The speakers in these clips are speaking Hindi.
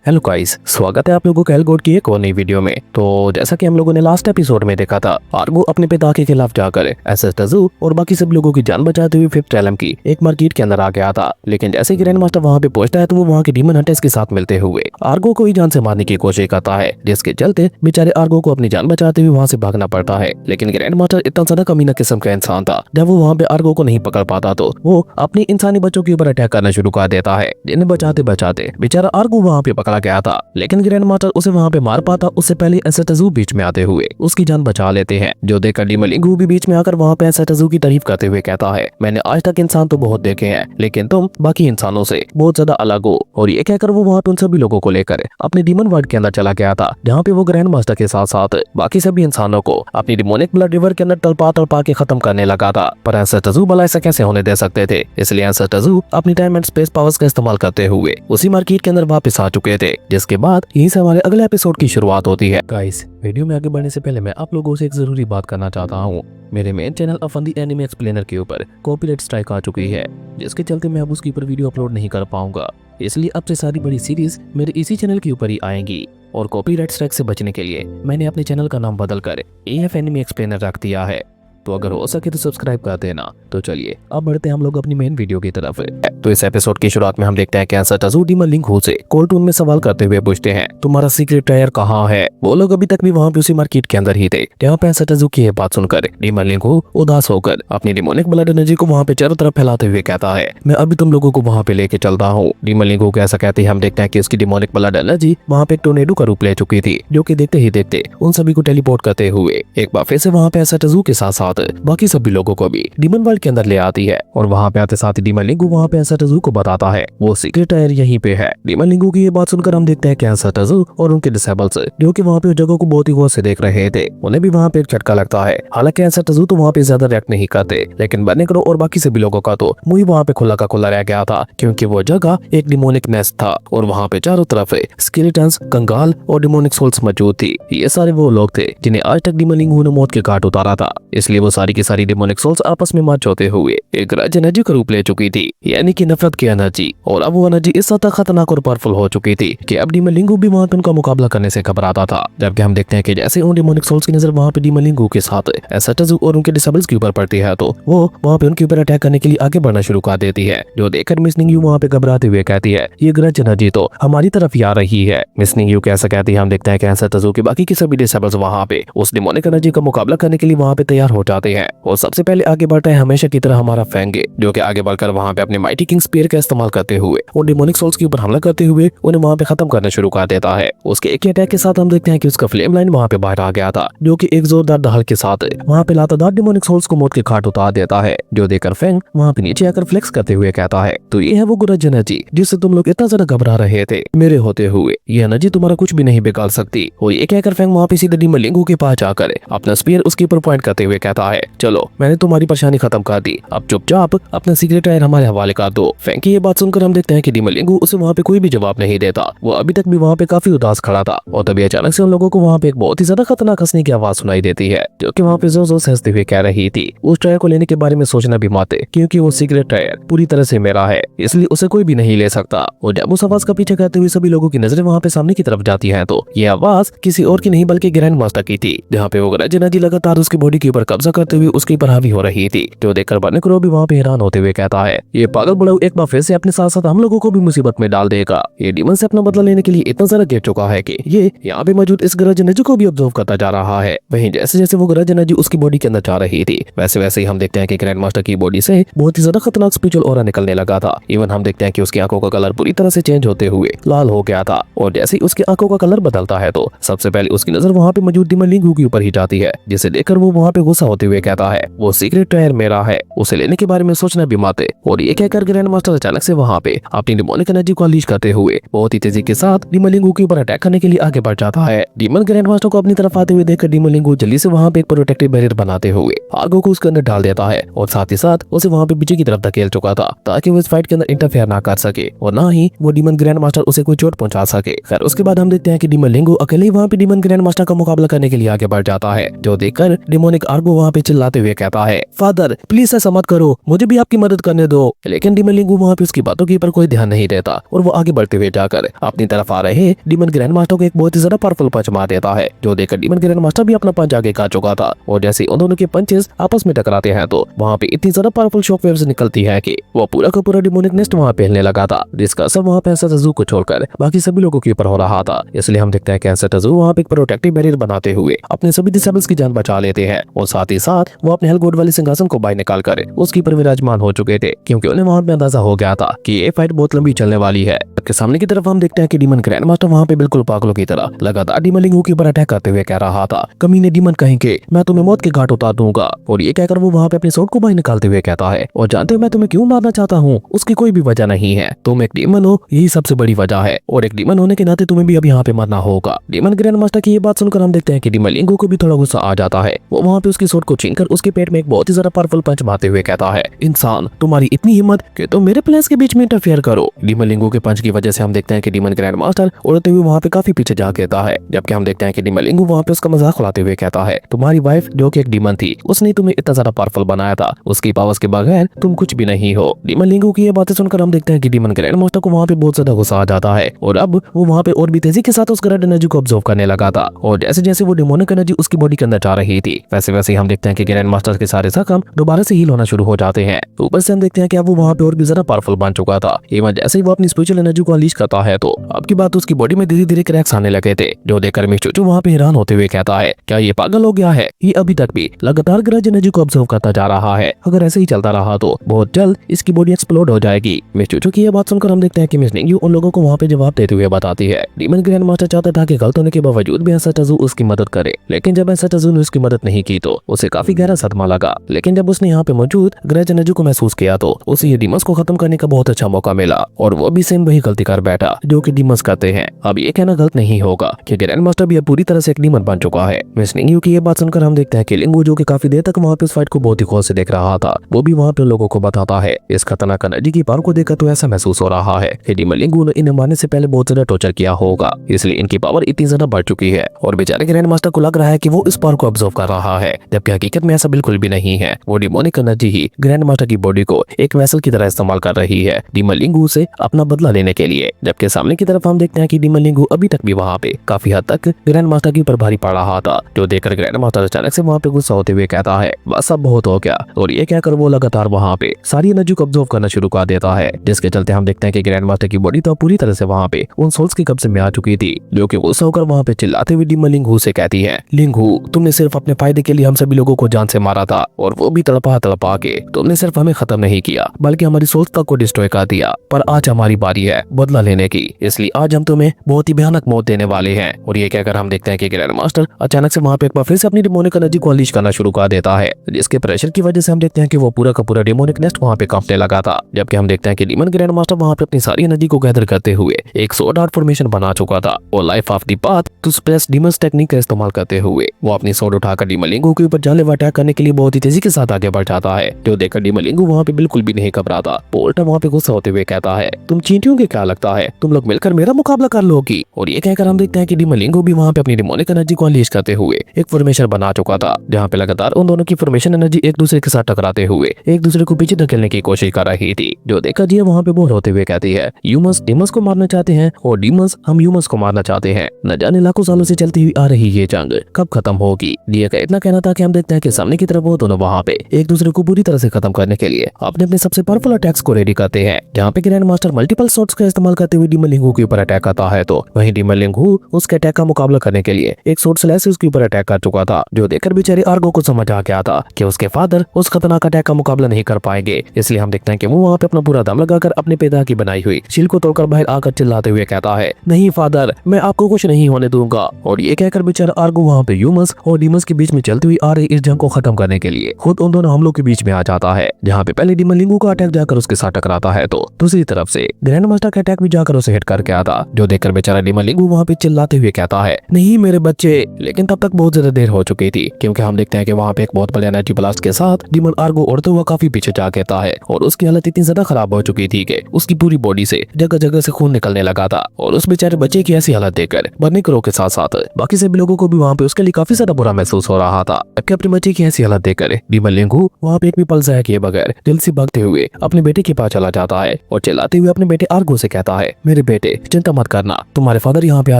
हेलो गाइस, स्वागत है आप लोगों का एलगोड की एक और नई वीडियो में। तो जैसा कि हम लोगों ने लास्ट एपिसोड में देखा था, आर्गो अपने पिता के खिलाफ जाकर एसएस टजू और बाकी सब लोगों की जान बचाते हुए फिफ्थ एलम की एक मार्केट के अंदर आ गया था। लेकिन जैसे ग्रैंड मास्टर वहां पे पहुंचता है तो वो वहां के डीमन हंटर्स के साथ मिलते हुए आर्गो को ही जान से मारने की कोशिश करता है, जिसके चलते बेचारे आर्गो को अपनी जान बचाते हुए वहां से भागना पड़ता है। लेकिन ग्रैंड मास्टर इतना ज्यादा कमीना किस्म का इंसान था, जब वो वहां पे आर्गो को नहीं पकड़ पाता तो वो अपनी इंसानी बच्चों के ऊपर अटैक करना शुरू कर देता है, जिन्हें बचाते बचाते बेचारा आर्गो वहां पे पकड़ा गया था। लेकिन ग्रैंड मास्टर उसे वहां पे मार पाता उससे पहले एसएटजू बीच में आते हुए उसकी जान बचा लेते हैं, जो देखकर डिमलिंगू भी बीच में आकर वहां पे एसएटजू की तारीफ करते हुए कहता है, मैंने आज तक इंसान तो बहुत देखे हैं, लेकिन तुम बाकी इंसानों से बहुत ज्यादा अलग हो। और ये कहकर वो वहां पे उन सभी लोगों को लेकर अपने डीमन वर्ल्ड के अंदर चला गया था, जहाँ पे वो ग्रैंड मास्टर के साथ साथ बाकी सभी इंसानों को अपनी डिमोनिक ब्लड रिवर के अंदर तड़पा के खत्म करने लगा था। पर एसएटजू भला ऐसा कैसे होने दे सकते थे, इसलिए एसएटजू अपनी टाइम एंड स्पेस पावर्स का इस्तेमाल करते हुए उसी मार्केट के अंदर वापस आ चुके थे। जिसके बाद यहीं से हमारे अगले एपिसोड की शुरुआत होती है। गाइस, वीडियो में आगे बढ़ने से पहले मैं आप लोगों से एक जरूरी बात करना चाहता हूँ। मेरे main channel Afandi anime explainer के ऊपर कॉपीराइट स्ट्राइक आ चुकी है, जिसके चलते मैं अब उसके ऊपर वीडियो अपलोड नहीं कर पाऊंगा। इसलिए अब से सारी बड़ी सीरीज मेरे इसी चैनल के ऊपर ही आएंगी। और कॉपीराइट स्ट्राइक से बचने के लिए मैंने अपने चैनल का नाम बदलकर एएफ एनिमे एक्सप्लेनर रख दिया है, तो अगर हो सके तो सब्सक्राइब कर देना। तो चलिए अब बढ़ते हैं हम लोग अपनी मेन वीडियो की तरफ। तो इस एपिसोड की शुरुआत में हम देखते हैं कि एसएटजू डिमलिंगू से कोल्ड टून में सवाल करते हुए पूछते हैं, तुम्हारा सीक्रेट टायर कहाँ है? वो लोग अभी तक भी वहाँ पे उसी मार्केट के अंदर ही थे। यहाँ पे एसएटजू की ये बात सुनकर डिमलिंगू उदास होकर अपनी डिमोनिक ब्लड एनर्जी को वहाँ पे चारों तरफ फैलाते हुए कहता है, मैं अभी तुम लोगों को वहाँ पे लेके चलता हूँ। डिमलिंगू को ऐसा कहते ही हम देखते हैं कि उसकी डिमोनिक ब्लड एनर्जी वहाँ पे एक टोर्नेडो का रूप ले चुकी थी, जो कि देखते ही देखते उन सभी को टेलीपोर्ट करते हुए एक बार फिर से वहाँ पे एसएटजू के साथ साथ बाकी सभी लोगों को भी डीमन वर्ल्ड के अंदर ले आती है। और वहाँ पे आते साथ ही डिमलिंगू वहाँ पे एसएटजू को बताता है वो सीक्रेट टायर यहीं पे है। डिमलिंगू की ये बात सुनकर हम देखते हैं कि एसएटजू और उनके डिसेबल्स जो कि वहाँ पे उस जगह को बहुत ही गौर से देख रहे थे, उन्हें भी वहाँ पे एक झटका लगता है। हालांकि एसएटजू तो वहाँ पे ज्यादा रिएक्ट नहीं करते, लेकिन बनेकरो और बाकी सभी लोगों का तो मुंह वहाँ पे खुला का खुला रह गया था, क्योंकि वो जगह एक डिमोनिक नेस्ट था और वहाँ पे चारों तरफ स्केलेटन्स, कंगाल और डिमोनिक सोल्स मौजूद थी। ये सारे वो लोग थे जिन्हें आज तक डिमलिंगू ने मौत के घाट उतारा था, इसलिए वो सारी की सारी डिमोनिक सोल्स आपस में मर्ज होते हुए एक ग्रज एनर्जी का रूप ले चुकी थी, यानी कि नफरत की एनर्जी। और अब वो एनर्जी इस हद तक खतरनाक और पावरफुल हो चुकी थी कि अब डिमलिंगू भी वहां पे उनका मुकाबला करने से घबराता था। जबकि हम देखते हैं कि जैसे उन डिमोनिक सोल्स की नजर वहां पे डिमलिंगू के साथ एसएटजू और उनके डिसेबल्स के ऊपर पड़ती है, तो वो वहां पे उनके ऊपर अटैक करने के लिए आगे बढ़ना शुरू कर देती है, जो देखकर मिस निंगयू वहां पे घबराते हुए कहती है, ये ग्रज एनर्जी तो हमारी तरफ ही आ रही है। मिस निंगयू कैसा कहती है हम देखते हैं कि एसएटजू के बाकी के सभी डिसेबल्स वहां पे उस डिमोनिक एनर्जी का मुकाबला करने के लिए वहां पे तैयार हो जाते हैं। और सबसे पहले आगे बढ़ता है हमेशा की तरह हमारा फेंगे, जो कि आगे बढ़कर वहां पे अपने माइटी किंग स्पीयर का इस्तेमाल करते हुए और डिमोनिक सोल्स के ऊपर हमला करते हुए उन्हें वहां पे खत्म करना शुरू कर देता है। उसके एक ही अटैक के साथ हम देखते हैं कि उसका फ्लेम लाइन वहां पे बाहर आ गया था, जो कि एक जोरदार दहाड़ के साथ वहां पे लातादार डिमोनिक सोल्स को मौत के घाट उतार देता है, जो देखकर फेंग वहां पे नीचे आकर फ्लेक्स करते हुए कहता है, तो ये है वो ग्रज एनर्जी जिससे तुम लोग इतना ज्यादा घबरा रहे थे, मेरे होते हुए ये एनर्जी तुम्हारा कुछ भी नहीं बिगाड़ सकती। और ये कहकर फेंग वहां पे सीधे डिमलिंगू के पास जाकर अपना स्पीयर उसके ऊपर पॉइंट करते हुए कहता है, चलो मैंने तुम्हारी परेशानी खत्म कर दी, अब चुपचाप अपना सीक्रेट टायर हमारे हवाले कर दो। फेंग की ये बात सुनकर हम देखते हैं कि डिमलिंगू उसे वहां पे कोई भी जवाब नहीं देता, वो अभी तक भी वहां पे काफी उदास खड़ा था। और तभी अचानक से उन लोगों को वहां पे एक बहुत ही ज्यादा खतरनाक हंसने की आवाज सुनाई देती है, जो कि वहां पे जोर जोर से हंसते हुए कह रही थी, उस टायर को लेने के बारे में सोचना भी मत, क्योंकि वो सीक्रेट टायर पूरी तरह से मेरा है, इसलिए उसे कोई भी नहीं ले सकता। और जब उस आवाज का पीछे करते हुए सभी लोगों की नजरें वहां पे सामने की तरफ जाती है, तो ये आवाज किसी और की नहीं बल्कि ग्रैंड मास्टर की थी, जहाँ पे वो ग्रज एनर्जी लगातार उसकी बॉडी के ऊपर कब्जा करते हुए उसके ऊपर हावी हो रही थी, जो देखकर बनेकरो भी वहां पे हैरान होते हुए कहता है, ये पागल बुढ़ऊ एक बार फिर से अपने साथ साथ हम लोगों को भी मुसीबत में डाल देगा। ये डीमन से अपना बदला लेने के लिए इतना सारा गिर चुका है कि ये यहाँ पे मौजूद इस ग्रज एनर्जी को भी ऑब्जर्व करता जा रहा है। वहीं जैसे जैसे वो ग्रज एनर्जी उसकी बॉडी के अंदर जा रही थी, वैसे वैसे ही हम देखते हैं कि ग्रैंड मास्टर की बॉडी से बहुत ही ज्यादा खतरनाक स्पिरिचुअल ऑरा निकलने लगा था। इवन हम देखते हैं कि उसकी आंखों का कलर पूरी तरह से चेंज होते हुए लाल हो गया था। और जैसे ही उसकी आंखों का कलर बदलता है, तो सबसे पहले उसकी नजर वहाँ पे मौजूद डिमलिंगू के ऊपर ही जाती है, जिसे देखकर वो वहाँ पे गुस्सा होते हुए कहता है, वो सीक्रेट टायर मेरा है, उसे लेने के बारे में सोचना भी मत। और ये कहकर ग्रैंड मास्टर अचानक से वहाँ पे अपनी डिमोनिक एनर्जी को अनलीश करते हुए बहुत ही तेजी के साथ डिमलिंगू के ऊपर अटैक करने के लिए आगे बढ़ जाता है। डीमन ग्रैंड मास्टर को अपनी तरफ आते हुए देखकर डिमलिंगू जल्दी से वहाँ पे एक प्रोटेक्टिव बैरियर बनाते हुए आर्गो को उसके अंदर डाल देता है, और साथ ही साथ उसे वहाँ पे पीछे की तरफ धकेल चुका था, ताकि वो इस फाइट के अंदर इंटरफेयर ना कर सके और ना ही वो डीमन ग्रैंड मास्टर उसे कोई चोट पहुंचा सके। खैर उसके बाद हम देखते हैं कि डिमलिंगू अकेले ही वहाँ पे डीमन ग्रैंड मास्टर का मुकाबला करने के लिए आगे बढ़ जाता है, जो देखकर डिमोनिक आर्गो वहाँ पे चिल्लाते हुए कहता है, फादर प्लीज ऐसा मत करो, मुझे भी आपकी मदद करने दो। लेकिन डीमन लिंगू वहाँ पे उसकी बातों के ऊपर कोई ध्यान नहीं देता और वो आगे बढ़ते हुए जाकर अपनी तरफ आ रहे डीमन ग्रैंड मास्टर को एक बहुत ही ज्यादा पावरफुल पंच मार देता है, जो देखकर डीमन ग्रैंड मास्टर भी अपना पंच आगे का चुका था। और जैसे उन दोनों के पंचेस आपस में टकराते हैं तो वहाँ पे इतनी ज्यादा पावरफुल शॉक वेव्स निकलती है कि वो पूरा का पूरा डिमोनिक नेस्ट वहाँ पे हिलने लगा था, जिसका असर वहाँ पे एसेटाजू को छोड़कर बाकी सभी लोगों के ऊपर हो रहा था। इसलिए हम देखते हैं कि एसेटाजू वहाँ पे एक प्रोटेक्टिव बैरियर बनाते हुए अपने सभी डिसेबल्स की जान बचा लेते हैं और साथ ही साथ वो अपने हेलगोड वाले सिंहासन को बाहर निकाल कर उसके ऊपर विराजमान हो चुके थे, क्योंकि उन्हें वहाँ पे अंदाजा हो गया था कि ये फाइट बहुत लंबी चलने वाली है। के सामने की तरफ हम देखते हैं कि डीमन ग्रैंड मास्टर वहाँ पे बिल्कुल पागलों की तरह लगातार डीमन लिंगू के ऊपर अटैक करते हुए कह रहा था, कमीने डीमन कहेंगे मैं तुम्हें मौत के घाट उतार दूंगा। और ये कहकर वो वहाँ पे अपने स्वॉर्ड को बाहर निकालते हुए कहता है, और जानते हो मैं तुम्हें क्यों मारना चाहता हूँ? उसकी कोई भी वजह नहीं है, तुम एक डीमन हो, यही सबसे बड़ी वजह है, और एक डीमन होने के नाते तुम्हें भी अब यहाँ पे मरना होगा। डीमन ग्रैंड मास्टर की ये बात सुनकर हम देखते हैं कि डीमन लिंगू को भी थोड़ा गुस्सा आ जाता है। वो वहाँ पे उसकी स्वॉर्ड को छीनकर उसके पेट में एक बहुत ही ज्यादा पावरफुल पंच मारते हुए कहता है, इंसान तुम्हारी इतनी हिम्मत कि तुम मेरे प्लेस के बीच में इंटरफेयर करो। डीमन लिंगू के पंच की वजह से हम देखते हैं कि डीमन ग्रैंड मास्टर उड़ते हुए वहाँ पे काफी पीछे जा गिरता है, जबकि हम देखते हैं कि डीमन लिंगू वहाँ पे उसका मजाक उड़ाते हुए कहता है, तुम्हारी वाइफ जो कि एक डीमन थी उसने तुम्हें इतना ज्यादा पावरफुल बनाया था, उसकी पावर्स के बगैर तुम कुछ भी नहीं हो। डीमन लिंगू की ये बातें सुनकर हम देखते हैं कि डीमन ग्रैंड मास्टर को वहाँ पे बहुत ज्यादा गुस्सा आ जाता है और अब वो वहाँ पे और भी तेजी के साथ उस रेड एनर्जी को ऑब्जर्व करने लगा था। और जैसे जैसे वो डिमोनिक एनर्जी उसकी बॉडी के अंदर जा रही थी वैसे वैसे हम देखते हैं कि ग्रैंड मास्टर के सारे जख्म दोबारा से हील होना शुरू हो जाते हैं। ऊपर से हम देखते हैं कि अब वो वहाँ पे और भी ज्यादा पावरफुल बन चुका था। एवं जैसे ही वो अपनी स्पिरिचुअल एनर्जी को अनलीश करता है तो अब की बात उसकी बॉडी में धीरे धीरे क्रैक्स आने लगे थे, जो देखकर मिचूचू वहाँ पे हैरान होते हुए कहता है, क्या ये पागल हो गया है? ये अभी तक भी लगातार ग्रज एनर्जी को ऑब्जर्व करता जा रहा है, अगर ऐसे ही चलता रहा तो बहुत जल्द इसकी बॉडी एक्सप्लोड हो जाएगी। मिचूचू की ये बात सुनकर हम देखते हैं कि मिस निंग्यू उन लोगों को वहाँ पे जवाब देते हुए बताती है, डीमन ग्रैंड मास्टर चाहता था कि गलत होने के बावजूद भी एसेटाजू उसकी मदद करे, लेकिन जब एसेटाजू ने उसकी मदद नहीं की तो उसे काफी गहरा सदमा लगा। लेकिन जब उसने यहाँ पे मौजूद ग्रज एनर्जी को महसूस किया तो उसे ये डीमंस को खत्म करने का बहुत अच्छा मौका मिला और वो भी सेम वही गलती कर बैठा जो कि डीमंस करते हैं। अब ये कहना गलत नहीं होगा कि ग्रैंड मास्टर भी अब पूरी तरह से एक डीमन बन चुका है। मिस निंग्यू की ये बात सुनकर हम देखते हैं कि लिंगू जो कि काफी देर तक वहाँ पे उस फाइट को बहुत ही गौर से देख रहा था, वो भी वहाँ पे लोगों को बताता है, इस खतरनाक एनर्जी की पावर को देखकर तो ऐसा महसूस हो रहा है कि डीमन लिंगू ने इन्हें मारने से पहले बहुत ज्यादा टॉर्चर किया होगा, इसलिए इनकी पावर इतनी ज्यादा बढ़ चुकी है। और बेचारे ग्रैंड मास्टर को लग रहा है कि वो इस पावर को ऑब्जर्व कर रहा है, जबकि हकीकत में ऐसा बिल्कुल भी नहीं है। वो डिमोनिक एनर्जी ही ग्रैंड मास्टर की बॉडी को एक वेसल की तरह इस्तेमाल कर रही है डीमन लिंगू से अपना बदला लेने के लिए। जबकि सामने की तरफ हम देखते हैं कि डीमन लिंगू अभी तक भी वहाँ पे काफी हद तक ग्रैंड मास्टर की ऊपर भारी पड़ रहा था, जो देखकर ग्रैंड मास्टर अचानक से वहाँ पे गुस्सा होते हुए कहता है, बस अब बहुत हो गया। और ये कहकर वो लगातार वहाँ पे सारी एनर्जी को ऑब्जर्व करना शुरू कर देता है, जिसके चलते हम देखते हैं कि ग्रैंड मास्टर की बॉडी तो पूरी तरह से वहाँ पे उन सोल्स के कब्जे में आ चुकी थी, जो कि गुस्सा होकर वहाँ पे चिल्लाते हुए डीमन लिंगू से कहती है, लिंगू तुमने सिर्फ अपने फायदे के लिए हम सभी लोगों को जान से मारा था, और वो भी तड़पा तड़पा के। तुमने सिर्फ हमें खत्म नहीं किया बल्कि हमारी सोल्स तक को डिस्ट्रॉय कर दिया, पर आज हमारी बारी है बदला लेने की, इसलिए आज हम तुम्हें बहुत ही भयानक मौत देने वाले हैं। और ये कहकर हम देखते हैं कि ग्रैंड मास्टर अचानक से वहाँ पे एक बार फिर से अपनी डिमोनिक एनर्जी को अनलीश करना शुरू कर देता है, जिसके प्रेशर की वजह से हम देखते हैं कि वो पूरा का पूरा डिमोनिक नेस्ट वहाँ पे कांपने लगा था। जबकि हम देखते हैं कि डीमन ग्रैंड मास्टर वहाँ पे अपनी सारी एनर्जी को गैदर करते हुए एक स्वॉर्ड आर्ट फॉर्मेशन बना चुका था, और life of the path to स्प्रेस डीमंस टेक्निक का इस्तेमाल करते हुए वो अपनी स्वॉर्ड उठाकर डीमन लिंगू के ऊपर जानलेवा अटैक करने के लिए बहुत ही तेजी के साथ आगे बढ़ जाता है, जो देखकर डीमन लिंगू वहाँ पे बिल्कुल भी नहीं घबराता। पोल्टा वहाँ पे गुस्सा होते हुए कहता है, तुम चींटियों के क्या लगता है तुम लोग मिलकर मेरा मुकाबला कर लोगी? और ये कहकर हम देखते हैं कि डीमन लिंगू भी वहाँ पे अपनी डिमोनिक एनर्जी को अनलीश करते हुए एक फॉर्मेशन बना चुका था, जहाँ पे लगातार उन दोनों की फॉर्मेशन एनर्जी एक दूसरे के साथ टकराते हुए एक दूसरे को पीछे धकेलने की कोशिश कर रही थी, जो देखकर जिया वहाँ पे बोर होते हुए कहती है, ह्यूमंस डीमंस को मारना चाहते हैं और डीमंस हम ह्यूमंस को मारना चाहते हैं। न जाने लाखों सालों से चलती हुई आ रही ये जंग कब खत्म होगी? जिया का इतना कहना था कि हम देखते हैं कि सामने की तरफ वो दोनों वहाँ पे एक दूसरे को पूरी तरह से खत्म करने के लिए अपने अपने सबसे पावरफुल अटैक्स को रेडी करते हैं, जहाँ पे ग्रैंड मास्टर मल्टीपल शॉट्स का इस्तेमाल करते हुए डीमन लिंगू के ऊपर अटैक करता है, तो वहीं डीमन लिंगू उसके अटैक का मुकाबला करने के लिए एक शॉर्ट स्लैश उसके ऊपर अटैक कर चुका था, जो देखकर बेचारे आर्गो को समझ आ गया था कि उसके फादर उस खतरनाक अटैक का मुकाबला नहीं कर पाएंगे। इसलिए हम देखते हैं कि वो वहाँ पे अपना पूरा दम लगाकर अपने पिता की बनाई हुई शील्ड को तोड़कर बाहर आकर चिल्लाते हुए कहता है, नहीं फादर मैं आपको कुछ नहीं होने दूंगा। और ये कहकर बेचारा आर्गो वहाँ पे ह्यूमंस और डीमंस के बीच में चलती हुई आ रही इस जंग को खत्म करने के लिए खुद उन दोनों हमलों के बीच में आ जाता है, जहाँ पे पहले डीमन लिंगू का अटैक जाकर उसके साथ टकराता है, तो दूसरी तरफ से ग्रैंड मास्टर का अटैक भी जाकर उसे हिट करके आता, जो देखकर बेचारा डीमन लिंगू वहाँ पे चिल्लाते हुए कहता है, नहीं मेरे बच्चे। लेकिन तब तक बहुत ज्यादा देर हो चुकी थी, क्योंकि हम देखते हैं कि वहाँ पे एक बहुत बड़े एनर्जी ब्लास्ट के साथ डीमन आर्गो उड़ते हुआ काफी पीछे जा गिरता है, और उसकी हालत इतनी ज्यादा खराब हो चुकी थी कि उसकी पूरी बॉडी से जगह जगह से खून निकलने लगा था। और उस बेचारे बच्चे की ऐसी हालत देखकर बर्निक्रो के साथ साथ बाकी सभी लोगों को भी वहाँ पे उसके लिए काफी ज्यादा बुरा महसूस हो रहा था। अपने बच्चे की ऐसी हालत देखकर डीमन लिंगू वहाँ पे एक भी पल ज़ाया किए बगैर दिल से भागते हुए अपने बेटे के पास चला जाता है और चिल्लाते हुए अपने बेटे आर्गो से कहता है, मेरे बेटे चिंता मत करना, तुम्हारे फादर यहाँ पे आ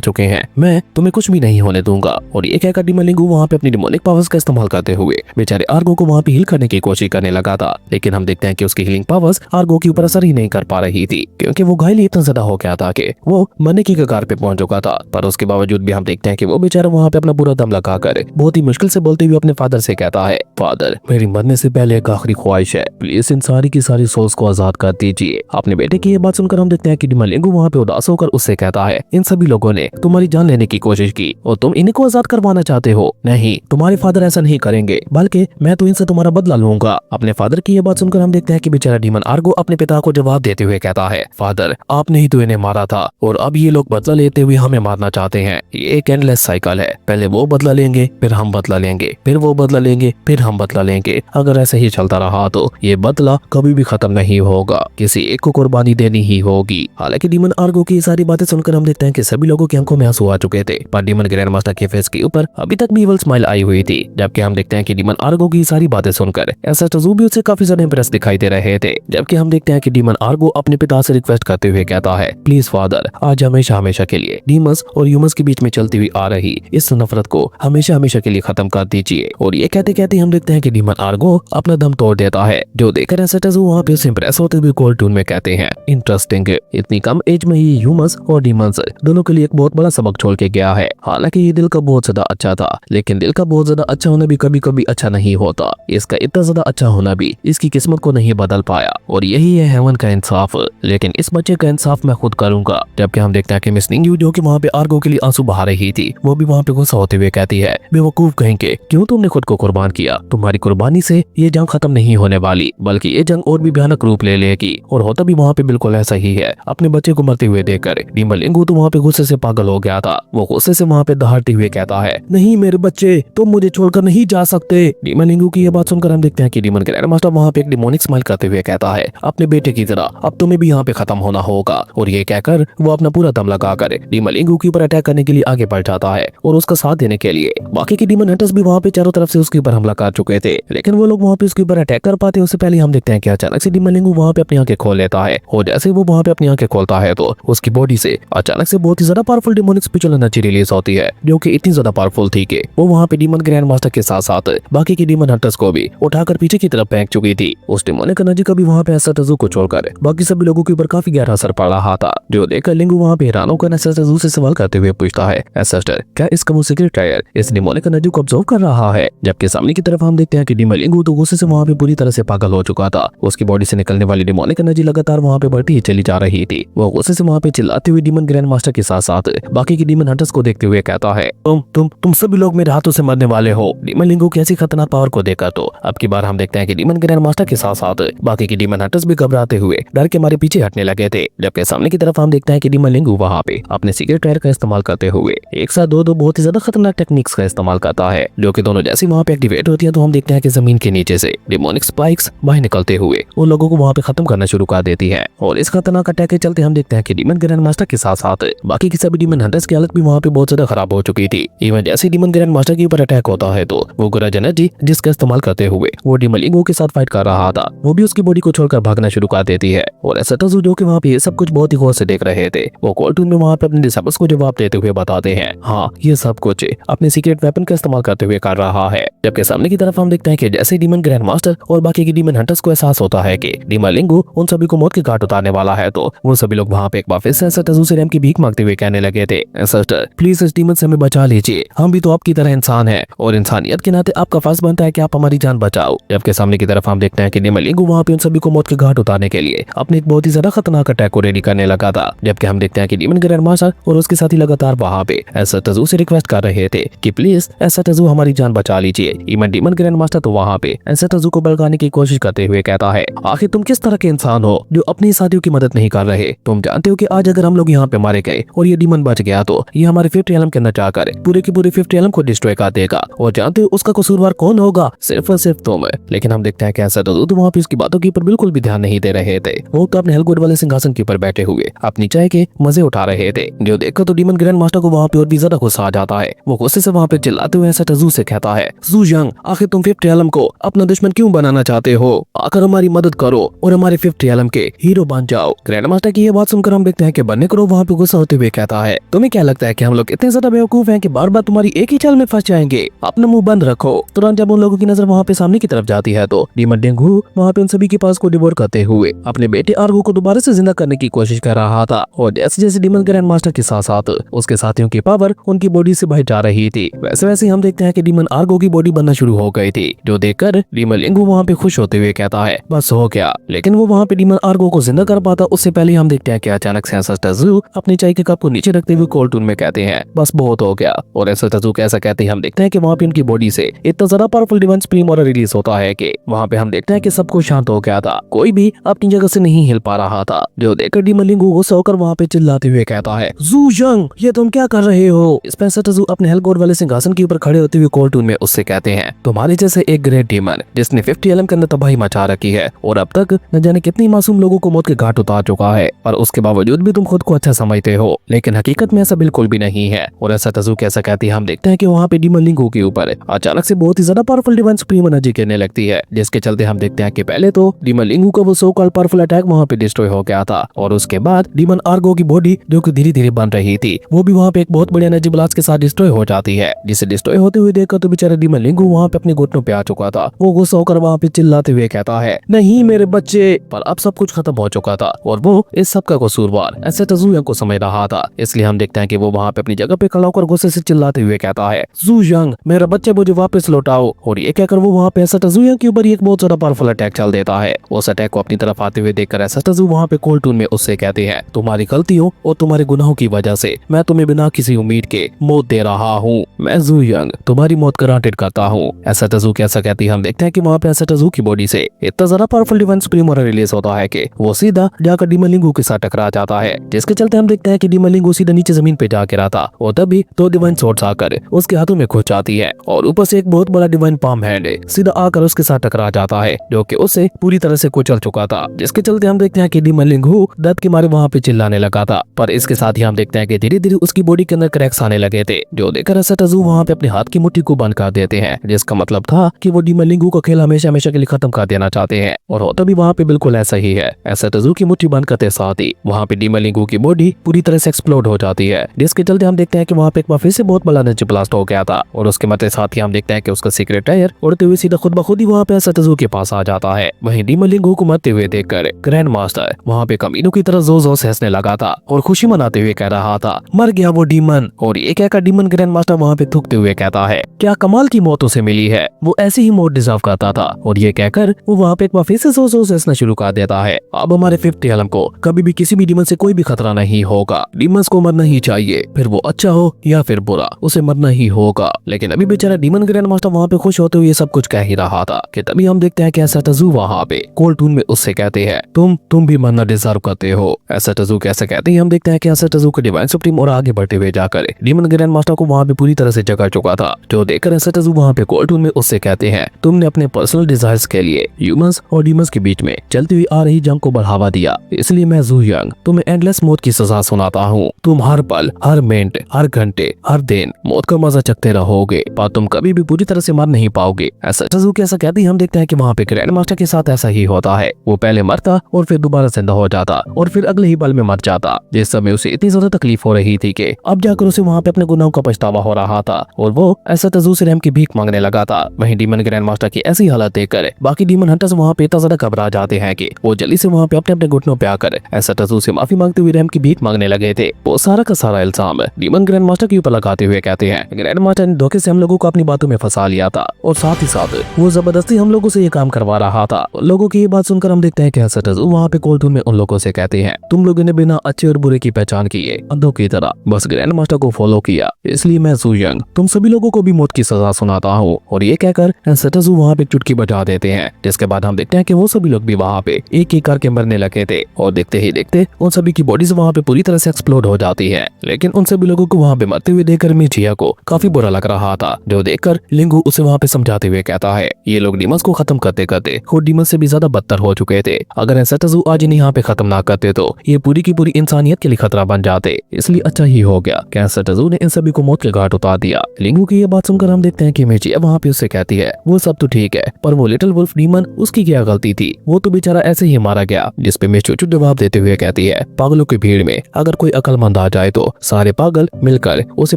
चुके हैं, मैं तुम्हें कुछ भी नहीं होने दूंगा। और ये कहकर डीमन लिंगू वहाँ पे अपनी डिमोनिक पावर्स का इस्तेमाल करते हुए बेचारे आर्गो को वहाँ पे हील करने की कोशिश करने लगा था, लेकिन हम देखते हैं कि उसकी हीलिंग पावर्स आर्गो के ऊपर असर ही नहीं कर पा रही थी, क्योंकि वो घायल इतना ज्यादा हो गया था कि वो मरने की कगार पे पहुंच चुका था। पर उसके बावजूद भी हम देखते हैं कि वो बेचारा वहाँ पे अपना पूरा दम लगाकर बहुत ही मुश्किल से बोलते हुए अपने फादर से कहता है, फादर मेरी मरने से पहले एक आखिरी ख्वाहिश है, प्लीज इन सारी की सारी सोल्स को आजाद कर दीजिए। अपने बेटे की ये बात सुनकर हम देखते हैं कि डीमन लिंगू वहाँ पे उदास होकर उससे कहता है, इन सभी लोगों ने तुम्हारी जान लेने की कोशिश की और तुम इन्हीं को आजाद करवाना चाहते हो? नहीं, तुम्हारे फादर ऐसा नहीं करेंगे, बल्कि मैं तो इनसे तुम्हारा बदला लूंगा। अपने फादर की ये बात सुनकर हम देखते हैं कि बेचारा डीमन आर्गो अपने पिता को जवाब देते हुए कहता है, फादर आपने ही तो इन्हें मारा था और अब ये लोग बदला लेते हुए हमें मारना चाहते हैं। ये एक एंडलेस साइकिल है, पहले वो बदला लेंगे, फिर हम बदला लेंगे, फिर वो बदला लेंगे, फिर हम बदला लेंगे। अगर ऐसे ही चलता रहा तो ये बदला कभी भी खत्म नहीं होगा, किसी एक को कुर्बानी देनी ही होगी। हालांकि डीमन आर्गो की सारी बातें सुनकर हम देखते हैं कि सभी लोगों की आंखों में आंसू आ चुके थे, पर डीमन ग्रैंड मास्टर के फेस के ऊपर अभी तक भी इविल स्माइल आई हुई थी। जबकि हम देखते हैं कि डीमन आर्गो की सारी बातें सुनकर ऐसा भी उससे काफी ज्यादा इंप्रेस दिखाई दे रहे थे। जबकि हम देखते हैं कि डीमन आर्गो अपने पिता से रिक्वेस्ट करते हुए कहता है, प्लीज फादर आज हमेशा हमेशा के लिए डीमंस और ह्यूमंस के बीच में चलती हुई आ रही इस नफरत को हमेशा हमेशा के लिए खत्म कर दीजिए। और ये कहते कहते हम देखते हैं कि डीमन आर्गो अपना दम तोड़ देता है, जो देखकर एसेटजू वहाँ पे उसे इंप्रेस होते हुए कोल्ड टून में कहते हैं, इंटरेस्टिंग, इतनी कम एज में ही ह्यूमंस और डीमंस दोनों के लिए एक बहुत बड़ा सबक छोड़ के गया है। हालांकि ये दिल का बहुत ज्यादा अच्छा था, लेकिन दिल का बहुत ज्यादा अच्छा होना भी कभी कभी अच्छा नहीं होता। इसका इतना ज्यादा अच्छा होना भी इसकी किस्मत को नहीं बदल पाया, और यही है हेवन का इंसाफ। लेकिन इस बच्चे का इंसाफ मैं खुद करूंगा। जबकि हम देखते हैं कि मिस निंगयू जो कि वहाँ पे आर्गो के लिए आंसू बहा रही थी, वो भी वहाँ पे गुस्सा होते हुए कहती है, बेवकूफ कहेंगे, क्यों तुमने खुद को कुर्बान किया? तुम्हारी कुर्बानी से ये जंग खत्म नहीं होने वाली, बल्कि ये जंग और भी भयानक रूप ले लेगी। और होता भी वहाँ पे बिल्कुल ऐसा ही है। अपने बच्चे को मरते हुए देखकर डीमन लिंगू तो वहाँ पे गुस्से से पागल हो गया था। वो गुस्से से वहाँ पे दहाड़ते हुए कहता है, नहीं मेरे बच्चे, तुम मुझे छोड़कर नहीं जा सकते। डीमन लिंगू की ये बात सुनकर हम देखते हैं कि डीमन ग्रैंड मास्टर वहाँ पे एक डिमोनिक स्माइल करते हुए कहता है, अपने बेटे की तरह अब तुम्हें भी यहाँ पे खत्म होना होगा। और ये कहकर वो अपना पूरा दम लगाकर डीमन लिंगू के ऊपर अटैक करने के लिए आगे बढ़ जाता है। और उसका साथ देने के लिए बाकी के डीमन हंटर्स भी वहाँ पे चारों तरफ से उसके ऊपर हमला कर चुके थे, लेकिन वो लोग वहाँ पे उसके ऊपर अटैक कर पाते उससे पहले हम देखते हैं कि अचानक से डीमन लिंगू वहाँ पे अपनी आंखें खोल लेता है। और जैसे वो वहाँ पे अपनी आंखें खोलता है तो उसकी बॉडी से अचानक से बहुत ही ज्यादा powerful demonic spiritual energy release होती है, जो कि इतनी ज्यादा पावरफुल थी कि वो वहाँ पे डीमन ग्रैंड मास्टर के साथ साथ बाकी के डीमन हंटर्स को भी उठाकर पीछे की तरफ फेंक चुकी थी। उस डिमोनिक एनर्जी का भी वहाँ पे एसेटजू को छोड़कर बाकी सभी लोगों के ऊपर काफी गहरा असर पड़ रहा था, जो देखकर लिंगू वहाँ पे हैरान होकर एसेटजू से सवाल करते हुए पूछता है, एसेटर क्या इसका वो सीक्रेट टायर इस डिमोनिक एनर्जी को ऑब्जर्व कर रहा है? जबकि सामने की तरफ हम देखते हैं कि डीमन लिंगू तो गुस्से से वहाँ पे पूरी तरह से पागल हो चुका था। उसकी बॉडी से निकलने वाली डिमोनिक एनर्जी लगातार वहाँ पे बढ़ती ही चली जा रही थी। वो गुस्से से वहाँ पे चिल्लाते हुए डीमन ग्रैंड मास्टर के साथ साथ बाकी के डीमन हंटर्स को देखते हुए कहता है, तुम सभी लोग मेरे हाथों से मरने वाले हो। डीमन लिंगू की ऐसी खतरनाक पावर को देखकर तो अब की बार हम देखते हैं कि डीमन ग्रैंड मास्टर के साथ साथ बाकी के डीमन हंटर्स भी घबराते हुए डर के मारे पीछे हटने लगे थे। जबकि सामने की तरफ हम देखते हैं कि डीमन लिंगू वहाँ पे अपने सीक्रेट टायर का इस्तेमाल करते हुए एक साथ दो बहुत ही ज्यादा खतरनाक टेक्निक्स का इस्तेमाल करता है, जो कि दोनों जैसी वहाँ पे एक्टिवेट होती है तो हम देखते हैं कि जमीन के नीचे से डिमोनिक स्पाइक्स बाहर निकलते हुए उन लोगों को वहाँ पे खत्म करना शुरू कर देती है। और इस खतरनाक अटैक के चलते हम देखते हैं कि डीमन ग्रैंड मास्टर के साथ साथ बाकी के सभी डीमन हंटर्स की हालत भी वहाँ पे बहुत ज्यादा खराब हो चुकी थी। इवन जैसे डीमन ग्रैंड मास्टर के ऊपर अटैक होता है तो वो गुरज एनर्जी जिसका इस्तेमाल करते हुए वो डीमन लिंगू के साथ फाइट कर रहा था, वो भी उसकी बॉडी को छोड़कर भागना शुरू कर देती है। और एसेटजू जो कि वहाँ पे सब कुछ बहुत ही गौर से देख रहे थे, वो कोल्टून में वहाँ पे अपने डिसेबल्स को जवाब देते हुए बताते हैं, हाँ ये सब कुछ अपने सीक्रेट वेपन का इस्तेमाल करते हुए कर रहा है। जबकि सामने की तरफ हम देखते हैं कि जैसे डीमन ग्रैंड मास्टर और बाकी के डीमन हंटर्स को एहसास होता है कि डीमन लिंगू उन सभी को मौत के घाट उतारने वाला है, तो वो सभी लोग वहाँ पे एक बार फिर से एसेटजू से रैम की भीख मांगते हुए कहने लगे थे, एसेटर प्लीज इस डीमन से हमें बचा लीजिए, हम भी तो आपकी तरह इंसान है और इंसानियत के नाते आपका फर्ज बनता है कि आप हमारी जान बचाओ। जबकि सामने की तरफ हम देखते हैं कि डीमन लिंगू वहाँ पे उन सभी को मौत के घाट उतारने के लिए अपने एक बहुत ही ज्यादा खतरनाक अटैक को रेडी करने लगा था। जबकि हम देखते हैं कि डीमन ग्रैंड मास्टर और उसके साथी लगातार वहाँ पे एसेटजू से रिक्वेस्ट कर रहे थे कि प्लीज एसेटजू हमारी जान बचा लीजिए। इवन डीमन ग्रैंड मास्टर तो वहाँ पे एसेटजू को भड़काने की कोशिश करते हुए कहता है, आखिर तुम किस तरह के इंसान हो जो अपनी साथियों की मदद नहीं कर रहे? तुम जानते हो कि आज अगर हम लोग यहाँ पे मारे गए और ये डीमन बच गया तो ये हमारे फिफ्थ एलम के अंदर जाकर पूरे के पूरे फिफ्थ एलम को डिस्ट्रॉय कर देगा, और जानते हो उसका कसूरवार कौन होगा? सिर्फ और सिर्फ तुम। लेकिन हम देखते हैं कि एसेटजू तो वहाँ पे उसकी बातों के ऊपर बिल्कुल भी ध्यान नहीं दे रहे थे। वो तो अपने हेलगुड वाले सिंहासन के ऊपर बैठे हुए अपनी चाय के मजे उठा रहे थे, जो देखकर तो डीमन ग्रैंड मास्टर को वहाँ पे और भी ज्यादा गुस्सा आ जाता है। वो गुस्से से वहाँ पे चिल्लाते हुए एसेटजू से कहता है, है, ज़ू यंग आखिर तुम फिफ्थ एलम को अपना दुश्मन क्यों बनाना चाहते हो? आकर हमारी मदद करो और हमारे फिफ्थ एलम के हीरो बन जाओ। ग्रैंड मास्टर की ये बात सुनकर हम देखते हैं कि बनने करो वहाँ पे गुस्सा होते हुए कहता है, तुम्हें क्या लगता है कि हम लोग इतने ज्यादा बेवकूफ हैं कि बार बार तुम्हारी एक ही चाल में फंस जाएंगे? अपना मुंह बंद रखो। तुरंत जब उन लोगों की नजर वहाँ पे सामने की तरफ जाती है तो डीमन डेंगू वहाँ पे उन सभी के पास को डिवोर करते हुए अपने बेटे आर्गो को दोबारा से जिंदा करने की कोशिश कर रहा था। और जैसे जैसे डीमन ग्रैंड मास्टर के साथ साथ उसके साथियों की पावर उनकी बॉडी से बाहर जा रही थी, वैसे वैसे हम देखते हैं कि डीमन आर्गो की बॉडी बनना शुरू हो गई थी, जो देखकर डीमन लिंगू वहाँ पे खुश होते हुए कहता है बस हो गया। लेकिन वो वहाँ पे डीमन आर्गो को जिंदा कर पाता उससे पहले हम देखते हैं कि अचानक से एंसेस्टर ज़ू अपनी चाय के कप को नीचे रखते हुए कोल्ड टून में कहते हैं बस बहुत हो गया। और एंसेस्टर ज़ू कैसा कहते हैं हम देखते हैं कि वहाँ पे उनकी बॉडी से इतना ज्यादा पावरफुल डिवाइन स्प्रीम और रिलीज होता है कि वहाँ पे हम देखते हैं कि सब कुछ शांत हो गया था, कोई भी अपनी जगह से नहीं हिल पा रहा था, जो देखकर डीमन लिंगू गुस्सा होकर वहाँ पे चिल्लाते हुए कहता है ज़ू यंग ये तुम क्या कर रहे हो? एंसेस्टर ज़ू अपने हेलगोड वाले सिंहासन के ऊपर खड़े होते हुए कोल्ड टून में उससे कहते हैं तुम्हारे जैसे एक ग्रेट डीमन जिसने 50 एलम के अंदर तबाही मचा रखी है और अब तक न जाने कितनी मासूम लोगों को मौत के घाट उतार चुका है, और उसके बावजूद भी तुम खुद को अच्छा समझते हो, लेकिन हकीकत में ऐसा बिल्कुल भी नहीं है। और ऐसा तज़ू कैसा कहती है हम देखते हैं कि वहाँ पे डीमन लिंगू के ऊपर अचानक से बहुत ही ज्यादा पावरफुल डिवाइन सुप्रीम एनर्जी गिरने लगती है, जिसके चलते हम देखते हैं कि पहले तो डीमन लिंगू का वो सो कॉल्ड पावरफुल अटैक वहाँ पे डिस्ट्रॉय हो गया था, और उसके बाद डीमन आर्गो की बॉडी जो कि धीरे धीरे बन रही थी वो भी वहाँ पे एक बहुत बड़ी एनर्जी ब्लास्ट के साथ डिस्ट्रॉय हो जाती है, जिसे डिस्ट्रॉय होते हुए देखकर तो बेचारा डीमन लिंगू वहाँ पे अपने घुटनों पे आ चुका था। वो गुस्सा होकर वहाँ पे चिल्लाते हुए कहता है नहीं मेरे बच्चे, पर अब सब कुछ खत्म हो चुका था और वो इस सब का कसूरवार एंसेस्टर ज़ू यंग को समझ रहा था, इसलिए हम देखते हैं कि वो वहाँ पे अपनी जगह पे खड़ा होकर गुस्से से चिल्लाते हुए कहता है ज़ू यंग मेरा बच्चे मुझे वापस लौटाओ। और ये कहकर वो वहाँ पे एंसेस्टर ज़ू यंग के ऊपर एक बहुत ज्यादा पावरफुल अटैक चल देता है। उस अटैक को अपनी तरफ आते हुए देखकर एंसेस्टर ज़ू वहाँ पे कोल्ड टून में उससे कहते हैं तुम्हारी गलतियों और तुम्हारे गुनाहों की वजह से मैं तुम्हें बिना किसी उम्मीद के मौत दे रहा हूँ, मैं ज़ू यंग तुम्हारी मौत गारंटेड करता हूँ। एंसेस्टर ज़ू कैसा कहती है हम देखते हैं कि वहाँ पे एंसेस्टर ज़ू की बॉडी से इतना ज्यादा powerful divine supreme aura release होता है कि वो सीधा जाकर डीमन लिंगू के साथ टकरा जाता है, जिसके चलते हम देखते हैं कि डीमन लिंगू सीधा नीचे जमीन पे जा गिरा था और तभी दो डिवाइन स्वॉर्ड्स आकर उसके हाथों में घुस जाती है और ऊपर से एक बहुत बड़ा डिवाइन पाम हैंड सीधा आकर उसके साथ टकरा जाता है, जो कि उसे पूरी तरह से कुचल चुका था, जिसके चलते हम देखते हैं कि डीमन लिंगू दर्द के मारे वहाँ पे चिल्लाने लगा था। पर इसके साथ ही हम देखते हैं कि धीरे धीरे उसकी बॉडी के अंदर क्रैक्स आने लगे थे, जो देखकर एंसेस्टर ज़ू वहाँ पे अपने हाथ की मुट्ठी को बंद कर देते हैं, जिसका मतलब था कि वो डीमन लिंगू का खेल हमेशा हमेशा के लिए खत्म कर देना चाहते हैं। और होता भी वहाँ पे बिल्कुल ऐसा ही है। एंसेस्टर ज़ू की मुट्ठी बंद करते साथ ही वहाँ पे डीमन लिंगू की बॉडी पूरी तरह से एक्सप्लोड हो जाती है, जिसके चलते हम देखते हैं कि वहाँ पे एक बार फिर से बहुत बड़ा एनर्जी ब्लास्ट हो गया था। और उसके मरते साथ ही हम देखते हैं कि उसका सीक्रेट टायर उड़ते हुए सीधा खुद ब खुद ही वहाँ पे एंसेस्टर ज़ू के पास आ जाता है। वहीं डीमन लिंगू को मरते हुए देखकर ग्रैंड मास्टर वहाँ पे कमीनों की तरह जोर जोर से हंसने लगा था और खुशी मनाते हुए कह रहा था मर गया वो डीमन। और ये कहकर डीमन ग्रैंड मास्टर वहाँ पे थूकते हुए कहता है क्या कमाल की मौत उसे मिली है, वो ऐसी ही मौत डिजर्व करता था। और ये कहकर वो वहाँ पे एक बार फिर से जोर जोर से हंसना शुरू कर देता है। अब हमारे फिफ्थ एलम को कभी भी किसी भी डीमन से कोई भी खतरा नहीं होगा, डीमंस को मरना ही चाहिए, फिर वो अच्छा हो या फिर बुरा उसे मरना ही होगा। लेकिन अभी बेचारा डीमन ग्रैंड मास्टर वहाँ पे खुश होते हुए सब कुछ कह ही रहा था कि तभी हम देखते हैं कि एंसेस्टर ज़ू वहाँ पे कोल्ड टून में उससे कहते हैं तुम भी मरना डिजर्व करते हो। एंसेस्टर ज़ू कैसे कहते हैं हम देखते हैं कि एंसेस्टर ज़ू के डिवाइन सुप्रीम और आगे बढ़ते हुए जाकर डीमन ग्रैंड मास्टर को वहाँ पे पूरी तरह से जगा चुका था, जो देखकर एंसेस्टर ज़ू वहाँ पे कोल्ड टून में उससे कहते हैं तुमने अपने पर्सनल डिजायर्स के लिए ह्यूमंस और डीमंस के बीच में चलती हुई आ रही जंग को बढ़ावा दिया, इसलिए मैं ज़ू यंग तुम्हें एंडलेस मौत की सजा सुनाता हूँ। तुम हर पल हर मिनट हर घंटे हर दिन मौत का मजा चखते रहोगे, पर तुम कभी भी पूरी तरह से मर नहीं पाओगे। एंसेस्टर ज़ू कैसा कहते हैं हम देखते हैं कि वहाँ पे ग्रैंड मास्टर के साथ ऐसा ही होता है, वो पहले मरता और फिर दोबारा जिंदा हो जाता और फिर अगले ही पल में मर जाता, जिस समय उसे इतनी ज्यादा तकलीफ हो रही थी कि अब जाकर उसे वहाँ पे अपने गुनाहों का पछतावा हो रहा था और वो एंसेस्टर ज़ू से रहम की भीख मांगने लगा था। वहीं डीमन ग्रैंड मास्टर की ऐसी हालत देखकर बाकी डीमन हंटर्स वहाँ पे इतना ज्यादा घबरा जाते हैं कि वो जल्दी से वहाँ पे अपने अपने घुटनों पे आकर एंसेस्टर ज़ू से माफी मांगते हुए रहम की भीख मांगने लगे थे। वो सारा का सारा इल्जाम डीमन ग्रैंड मास्टर के ऊपर लगाते हुए कहते हैं ग्रैंड मास्टर ने धोखे से हम लोगों को अपनी बातों में फंसा लिया था और साथ ही साथ वो जबरदस्ती हम लोगों से ये काम करवा रहा था। लोगों की ये बात सुनकर हम देखते हैं कि एंसेस्टर ज़ू वहाँ पे कोल्ड टून में उन लोगों से कहते हैं तुम लोगों ने बिना अच्छे और बुरे की पहचान किए अंधों की तरह बस ग्रैंड मास्टर को फॉलो किया, इसलिए मैं ज़ू यंग तुम सभी लोगों को भी मौत की सजा सुनाता हूँ। और ये कहकर एंसेस्टर ज़ू वहाँ पे चुटकी बजा देते हैं, जिसके बाद हम देखते हैं कि वो सभी लोग भी वहाँ पे एक एक करके मरने लगे थे और देखते ही देखते उन सभी की बॉडीज वहाँ पे पूरी तरह से एक्सप्लोड हो जाती है। लेकिन उन सभी लोगों को वहाँ पे मरते हुए देखकर मिचिया को काफी बुरा लग रहा था, जो देखकर लिंगू उसे वहाँ पे समझाते हुए कहता है ये लोग डीमंस को खत्म करते करते खुद डीमंस से भी ज्यादा बदतर हो चुके थे, अगर एंसेस्टर ज़ू आज इन्हें यहाँ पे खत्म ना करते तो ये पूरी की पूरी इंसानियत के लिए खतरा बन जाते, इसलिए अच्छा ही हो गया कि एंसेस्टर ज़ू ने इन सभी को मौत के घाट उतार दिया। लिंगू की ये बात सुनकर हम देखते देखते हैं कि मिचिया वहाँ पे उससे कहती है वो सब तो ठीक है, पर वो लिटिल वुल्फ डीमन उसकी क्या गलती थी, वो तो बेचारा ऐसे ही मारा गया। जिस पे मिचू जवाब देते हुए कहती है पागलों की भीड़ में अगर कोई अक्लमंद आ जाए तो सारे पागल मिलकर उसे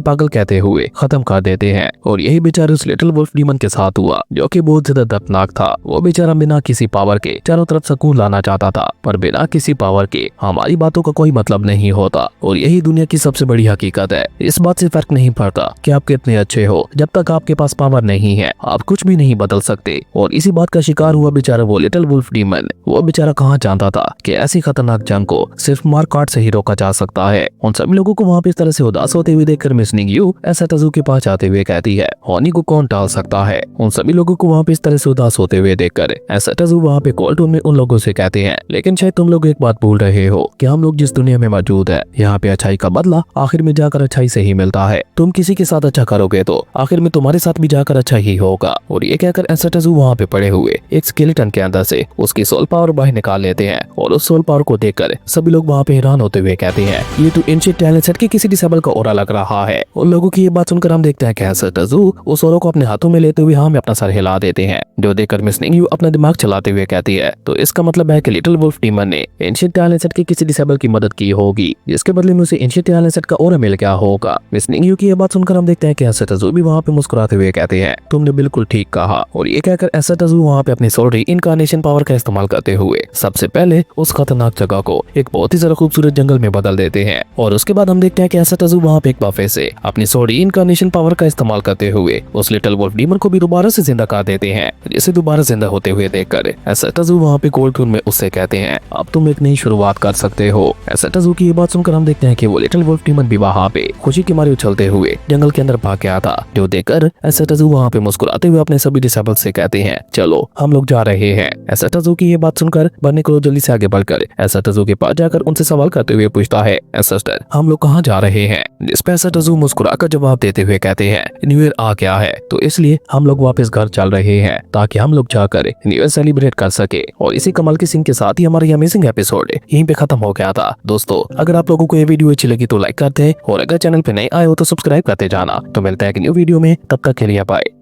पागल कहते हुए खत्म कर देते हैं। और यही बेचारे उस लिटिल वुल्फ डीमन के साथ हुआ, जो कि बहुत ज्यादा दर्दनाक था। वो बेचारा बिना किसी पावर के चारों तरफ सुकून लाना चाहता था, पर बिना किसी पावर के हमारी बातों का कोई मतलब नहीं होता। और यही दुनिया की सबसे बड़ी हकीकत है। इस बात से फर्क नहीं पड़ता कि आप कितने अच्छे हो, जब तक आपके पास पावर नहीं है आप कुछ भी नहीं बदल सकते। और इसी बात का शिकार हुआ बेचारा वो लिटिल वुल्फ डीमन। वो बेचारा कहाँ जानता था कि ऐसी खतरनाक जंग को सिर्फ मारकाट से ही रोका जा सकता है। उन सभी लोगों को वहाँ पे इस तरह से उदास होते हुए देखकर मिस निंगयू एसाटाजू के पास आते हुए कहती है हॉनी को कौन टाल सकता है। उन सभी लोगों को वहाँ पे इस तरह से उदास होते हुए देखकर एसाटाजू वहाँ पे कोल्ड टून में उन लोगों से कहते हैं लेकिन शायद तुम लोग एक बात भूल रहे हो कि हम लोग जिस दुनिया में मौजूद है यहाँ पे अच्छाई का बदला आखिर में जाकर अच्छाई से ही मिलता है। तुम किसी के साथ अच्छा करोगे तो आखिर में तुम्हारे साथ भी जाकर अच्छा ही होगा। और ये कहकर एसाटाजू वहाँ पे पड़े हुए एक स्केलेटन के अंदर से उसकी सोल पावर बाहर निकाल लेते हैं। और उस सोल पावर को देखकर सभी लोग वहाँ पे हैरान होते हुए कहते हैं ये तो एंशिएंट टैलेंट सेट के किसी डिसेबल का ऑरा लग रहा है। उन लोगों की ये बात सुनकर हम देखते हैं कि एसाटाजू उस ऑरा को अपने हाथों में लेते हुए हाँ में अपना सर हिला देते हैं, जो देखकर मिस निंगयू अपना दिमाग चलाते हुए कहती है तो इसका मतलब है कि लिटिल वुल्फ डीमन ने एंशिएंट टैलेंट सेट के किसी डिसेबल की मदद की होगी, जिसके बदले में उसे एंशिएंट टैलेंट सेट का ऑरा मिल गया होगा। मिस निंगयू की ये बात सुनकर हम देखते हैं कि एसाटाजू भी वहाँ पे मुस्कुराते हुए कहते हैं तुमने बिल्कुल ठीक कहा। और ये कहकर एसाटाजू वहाँ पे अपनी सोल रीइंकार्नेशन पावर का इस्तेमाल करते हुए सबसे पहले उस खतरनाक जगह को एक बहुत ही ज्यादा खूबसूरत जंगल में बदल देते हैं। और उसके बाद हम देखते हैं कि एसाटाजू वहाँ पे एक बाफे से अपनी सोल रीइंकार्नेशन पावर का इस्तेमाल करते हुए उस लिटिल वुल्फ डीमन को भी दोबारा से जिंदा कर देते हैं। जिसे दोबारा जिंदा होते हुए देखकर एसाटाजू वहाँ पे कोल्ड टून में उससे कहते हैं अब तुम एक नई शुरुआत कर सकते हो। एसाटाजू की ये बात सुनकर हम देखते हैं कि वो लिटिल वुल्फ डीमन भी वहाँ पे खुशी के मारे उछलते हुए जंगल के अंदर भाग गया था, जो देखकर एसाटाजू वहाँ पे मुस्कुराते हुए अपने सभी डिसेबल से कहते हैं चलो हम लोग जा रहे हैं। एसाटाजू की ये बात सुनकर बर्निक्लो जल्दी से आगे बढ़कर एसाटाजू के पास जाकर उनसे सवाल करते हुए पूछता है सिस्टर हम लोग कहाँ जा रहे हैं। जिस पे एसाटाजू मुस्कुराकर जवाब देते हुए कहते हैं न्यू ईयर आ गया है तो इसलिए हम लोग वापस घर चल रहे हैं ताकि हम लोग जाकर न्यू ईयर सेलिब्रेट कर सके। और इसी कमाल की सीन के साथ ही हमारा ये अमेजिंग एपिसोड यहीं पे खत्म हो गया था। दोस्तों अगर आप लोगों को ये वीडियो अच्छी लगी तो लाइक करते और अगर चैनल पे नए आए हो तो सब्सक्राइब करते जाना। तो मिलता है एक न्यू वीडियो में, तब तक के लिए बाय।